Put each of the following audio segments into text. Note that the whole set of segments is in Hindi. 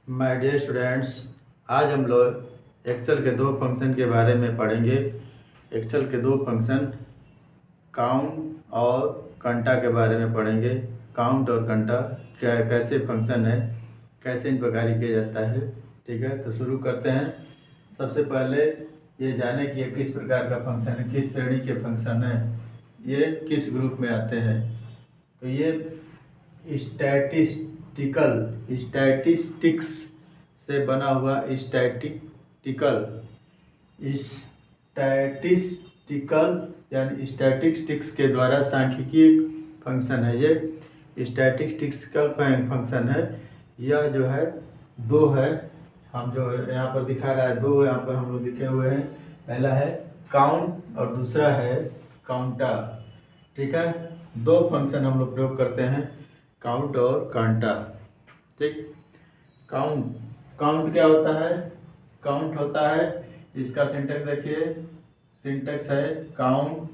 माय डियर स्टूडेंट्स, आज हम लोग एक्सेल के दो फंक्शन के बारे में पढ़ेंगे। एक्सेल के दो फंक्शन काउंट और कंटा के बारे में पढ़ेंगे। काउंट और कंटा क्या कैसे फंक्शन है, कैसे इन पर कार्य किया जाता है। ठीक है, तो शुरू करते हैं। सबसे पहले ये जाने कि ये किस प्रकार का फंक्शन है, किस श्रेणी के फंक्शन है, ये किस ग्रुप में आते हैं। तो ये स्टैटिस्टिक्स से बना हुआ स्टैटिस्टिकल यानी स्टैटिस्टिक्स के द्वारा सांख्यिकीय फंक्शन है। ये स्टैटिस्टिकल फंक्शन है। यह जो है दो है, हम जो यहाँ पर दिखा रहा है दो यहाँ पर हम लोग लिखे हुए हैं। पहला है काउंट और दूसरा है काउंटा। ठीक है, दो फंक्शन हम लोग प्रयोग करते हैं, काउंट और कांटा। ठीक, काउंट क्या होता है? काउंट होता है, इसका सिंटेक्स देखिए। सिंटेक्स है काउंट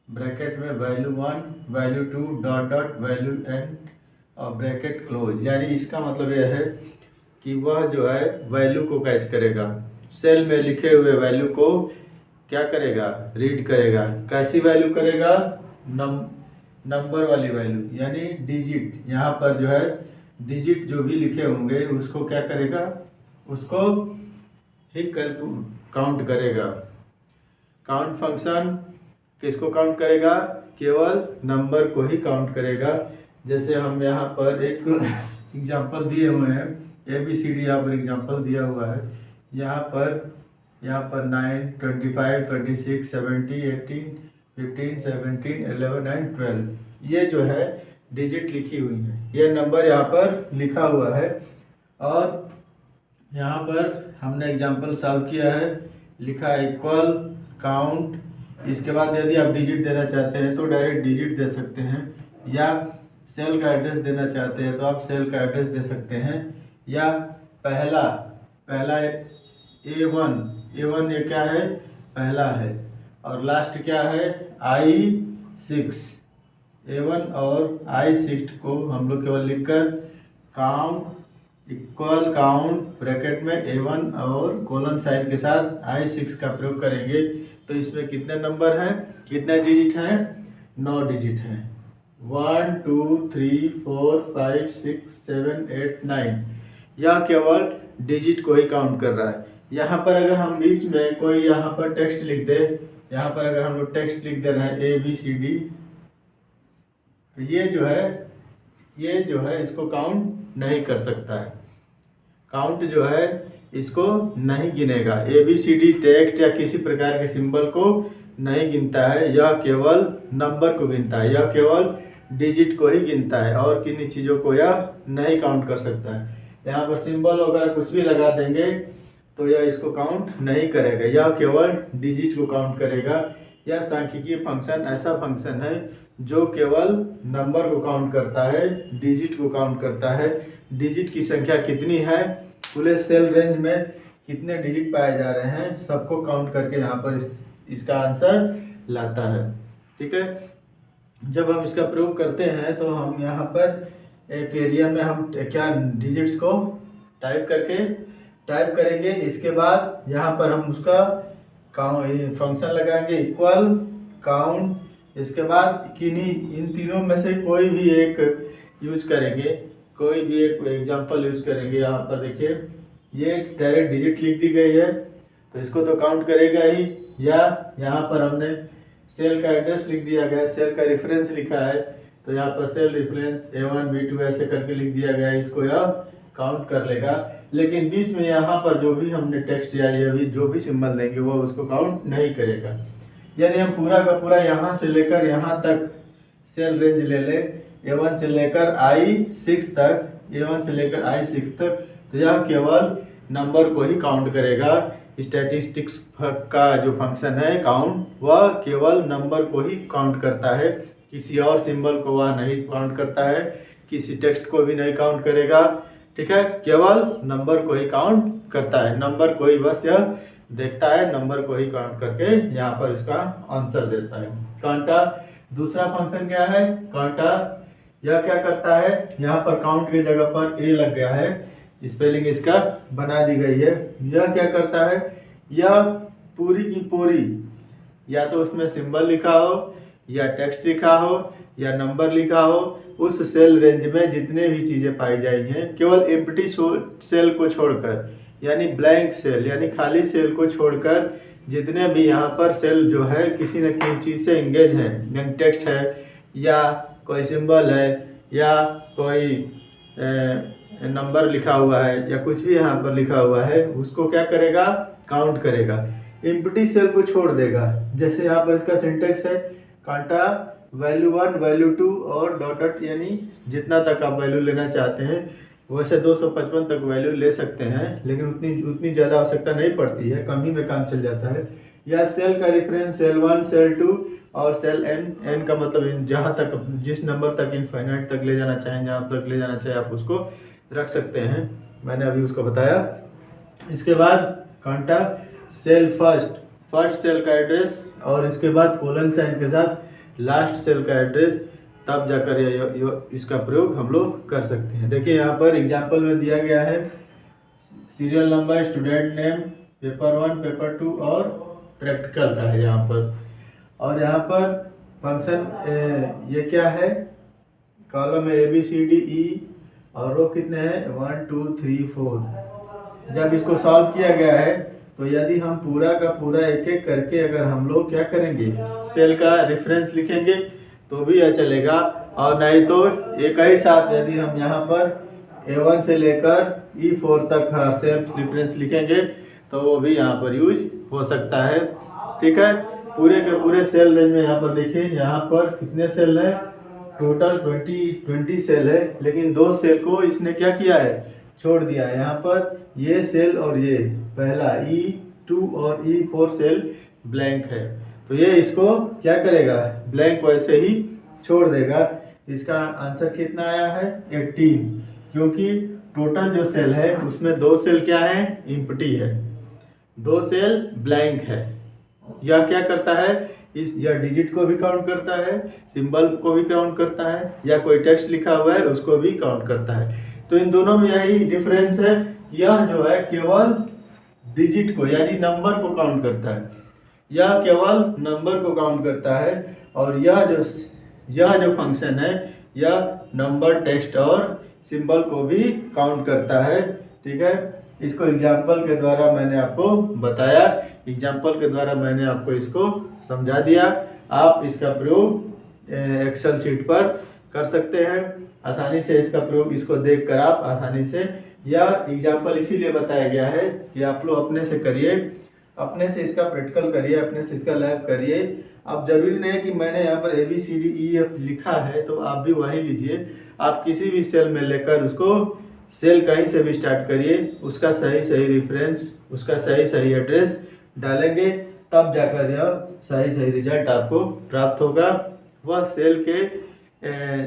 ब्रैकेट में value 1 value 2 dot dot value n और ब्रैकेट क्लोज। यानी इसका मतलब यह है कि वह जो है वैल्यू को कैच करेगा, सेल में लिखे हुए वैल्यू को क्या करेगा, रीड करेगा। कैसी वैल्यू करेगा? नंबर वाली वैल्यू यानी डिजिट। यहाँ पर जो है डिजिट जो भी लिखे होंगे उसको क्या करेगा, उसको ही काउंट करेगा। काउंट फंक्शन किसको काउंट करेगा? केवल नंबर को ही काउंट करेगा। जैसे हम यहाँ पर एक एग्जांपल दिए हुए हैं, ABCD यहाँ पर एग्जांपल दिया हुआ है। यहाँ पर 9, 25, 26, 70, 18, 15, 17, 11 एंड 12 ये जो है डिजिट लिखी हुई है। ये नंबर यहाँ पर लिखा हुआ है और यहाँ पर हमने एग्जांपल सॉल्व किया है। लिखा है इक्वल काउंट। इसके बाद यदि आप डिजिट देना चाहते हैं तो डायरेक्ट डिजिट दे सकते हैं, या सेल का एड्रेस देना चाहते हैं तो आप सेल का एड्रेस दे सकते हैं। या पहला A1 ये क्या है? पहला है। और लास्ट क्या है? I6। A1 और I6 को हम लोग केवल लिखकर काउंट इक्वल काउंट ब्रैकेट में A1 और कोलन साइन के साथ I6 का प्रयोग करेंगे। तो इसमें कितने नंबर हैं, कितने डिजिट हैं? 9 डिजिट हैं। 1 2 3 4 5 6 7 8 9। यह केवल डिजिट को ही काउंट कर रहा है। यहाँ पर अगर हम बीच में कोई यहाँ पर टेक्स्ट लिख दे, यहाँ पर अगर हम लोग टेक्स्ट लिख दे रहे हैं ABCD, तो ये जो है इसको काउंट नहीं कर सकता है। काउंट जो है इसको नहीं गिनेगा। ABCD टेक्स्ट या किसी प्रकार के सिंबल को नहीं गिनता है, यह केवल नंबर को गिनता है, यह केवल डिजिट को ही गिनता है और किन्हीं चीज़ों को यह नहीं काउंट कर सकता है। यहाँ पर सिंबल वगैरह कुछ भी लगा देंगे तो यह इसको काउंट नहीं करेगा, यह केवल डिजिट को काउंट करेगा। यह सांख्यिकीय फंक्शन ऐसा फंक्शन है जो केवल नंबर को काउंट करता है, डिजिट को काउंट करता है। डिजिट की संख्या कितनी है, पूरे सेल रेंज में कितने डिजिट पाए जा रहे हैं, सबको काउंट करके यहाँ पर इसका आंसर लाता है। ठीक है, जब हम इसका प्रयोग करते हैं तो हम यहाँ पर एक एरिया में हम क्या डिजिट्स को टाइप करेंगे। इसके बाद यहाँ पर हम उसका फंक्शन लगाएंगे इक्वल काउंट। इसके बाद इन तीनों में से कोई भी एक यूज करेंगे, कोई भी एक एग्जांपल यूज करेंगे। यहाँ पर देखिए ये डायरेक्ट डिजिट लिख दी गई है तो इसको तो काउंट करेगा ही, या यहाँ पर हमने सेल का एड्रेस लिख दिया गया, सेल का रेफरेंस लिखा है तो यहाँ पर सेल रेफरेंस A1 B2 ऐसे करके लिख दिया गया है, इसको यह काउंट कर लेगा। लेकिन बीच में यहाँ पर जो भी हमने टेक्स्ट या ये भी जो भी सिंबल देंगे वो उसको काउंट नहीं करेगा। यदि हम पूरा का पूरा यहाँ से लेकर यहाँ तक सेल रेंज ले ले, A1 से लेकर I6 तक, A1 से लेकर I6 तक, तो यह केवल नंबर को ही काउंट करेगा। स्टैटिस्टिक्स का जो फंक्शन है काउंट, वह केवल नंबर को ही काउंट करता है, किसी और सिंबल को वह नहीं काउंट करता है, किसी टेक्स्ट को भी नहीं काउंट करेगा। ठीक है, केवल नंबर को ही काउंट करता है, नंबर को ही बस यह देखता है, नंबर को ही काउंट करके यहाँ पर इसका आंसर देता है। कांटा दूसरा फंक्शन क्या है? कांटा यह क्या करता है, यहाँ पर काउंट की जगह पर A लग गया है, स्पेलिंग इसका बना दी गई है। यह क्या करता है, यह पूरी की पूरी या तो उसमें सिंबल लिखा हो या टेक्स्ट लिखा हो या नंबर लिखा हो, उस सेल रेंज में जितने भी चीज़ें पाई जाएंगी केवल एम्प्टी सेल को छोड़कर, यानी ब्लैंक सेल यानी खाली सेल को छोड़कर जितने भी यहाँ पर सेल जो है किसी न किसी चीज़ से इंगेज है, यानी टेक्स्ट है या कोई सिंबल है या कोई नंबर लिखा हुआ है या कुछ भी यहाँ पर लिखा हुआ है, उसको क्या करेगा, काउंट करेगा। एम्प्टी सेल को छोड़ देगा। जैसे यहाँ पर इसका सिंटेक्स है, कांटा वैल्यू 1 वैल्यू 2 और डॉट यानी जितना तक आप वैल्यू लेना चाहते हैं। वैसे 255 तक वैल्यू ले सकते हैं, लेकिन उतनी ज़्यादा आवश्यकता नहीं पड़ती है, कम ही में काम चल जाता है। या सेल का रेफरेंस सेल 1 सेल 2 और सेल n का मतलब जहाँ तक जिस नंबर तक इनफाइनाइट तक ले जाना चाहें, जहाँ तक ले जाना चाहें आप उसको रख सकते हैं। मैंने अभी उसको बताया। इसके बाद कांटा सेल फर्स्ट सेल का एड्रेस और इसके बाद कोलन साइन के साथ लास्ट सेल का एड्रेस, तब जाकर इसका प्रयोग हम लोग कर सकते हैं। देखिए यहाँ पर एग्जाम्पल में दिया गया है serial number, student name, paper 1 paper 2 और प्रैक्टिकल का है यहाँ पर। और यहाँ पर फंक्शन ये क्या है, कॉलम है ABCDE और रो कितने हैं 1 2 3 4। जब इसको सॉल्व किया गया है तो यदि हम पूरा का पूरा एक एक करके अगर हम लोग क्या करेंगे, सेल का रेफरेंस लिखेंगे तो भी यह चलेगा, और नहीं तो एक ही साथ यदि हम यहाँ पर A1 से लेकर E4 तक सेल रेफरेंस लिखेंगे तो वो भी यहाँ पर यूज हो सकता है। ठीक है, पूरे के पूरे सेल रेंज में यहाँ पर देखिए, यहाँ पर कितने सेल हैं, टोटल 20 सेल है, लेकिन 2 सेल को इसने क्या किया है, छोड़ दिया है। यहाँ पर ये सेल और ये पहला E2 और E4 सेल ब्लैंक है, तो ये इसको क्या करेगा, ब्लैंक वैसे ही छोड़ देगा। इसका आंसर कितना आया है 18, क्योंकि टोटल जो सेल है उसमें 2 सेल क्या है, एम्प्टी है, 2 सेल ब्लैंक है। यह क्या करता है, यह डिजिट को भी काउंट करता है, सिंबल को भी काउंट करता है, या कोई टेक्स्ट लिखा हुआ है उसको भी काउंट करता है। तो इन दोनों में यही डिफरेंस है, यह जो है केवल डिजिट को यानी नंबर को काउंट करता है, यह केवल नंबर को काउंट करता है, और यह जो फंक्शन है यह नंबर, टेक्स्ट और सिंबल को भी काउंट करता है। ठीक है, इसको एग्जाम्पल के द्वारा मैंने आपको बताया, एग्जाम्पल के द्वारा मैंने आपको इसको समझा दिया। आप इसका प्रयोग एक्सेल शीट पर कर सकते हैं आसानी से। इसका प्रयोग इसको देखकर आप आसानी से, या एग्जाम्पल इसीलिए बताया गया है कि आप लोग अपने से करिए, अपने से इसका प्रैक्टिकल करिए, अपने से इसका लैब करिए। अब जरूरी नहीं है कि मैंने यहाँ पर ABCDEF लिखा है तो आप भी वही लीजिए, आप किसी भी सेल में लेकर उसको सेल कहीं से भी स्टार्ट करिए, उसका सही रेफरेंस, उसका सही एड्रेस डालेंगे, तब जाकर यह सही रिजल्ट आपको प्राप्त होगा। वह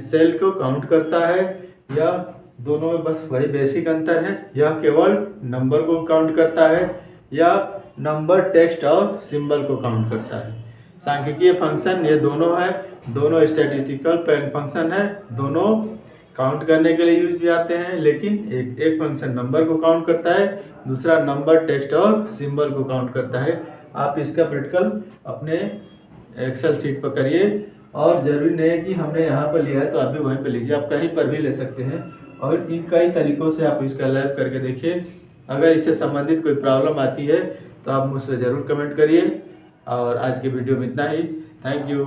सेल को काउंट करता है, या दोनों में बस वही बेसिक अंतर है, यह केवल नंबर को काउंट करता है, या नंबर, टेक्स्ट और सिंबल को काउंट करता है। सांख्यिकीय फंक्शन ये दोनों है, दोनों स्टैटिस्टिकल फंक्शन है, दोनों काउंट करने के लिए यूज भी आते हैं, लेकिन एक फंक्शन नंबर को काउंट करता है, दूसरा नंबर, टेक्स्ट और सिंबल को काउंट करता है। आप इसका प्रैक्टिकल अपने एक्सेल शीट पर करिए, और ज़रूरी नहीं है कि हमने यहाँ पर लिया है तो आप भी वहीं पर लीजिए, आप कहीं पर भी ले सकते हैं, और इन कई तरीक़ों से आप इसका लैब करके देखिए। अगर इससे संबंधित कोई प्रॉब्लम आती है तो आप मुझसे ज़रूर कमेंट करिए। और आज के वीडियो में इतना ही। Thank you.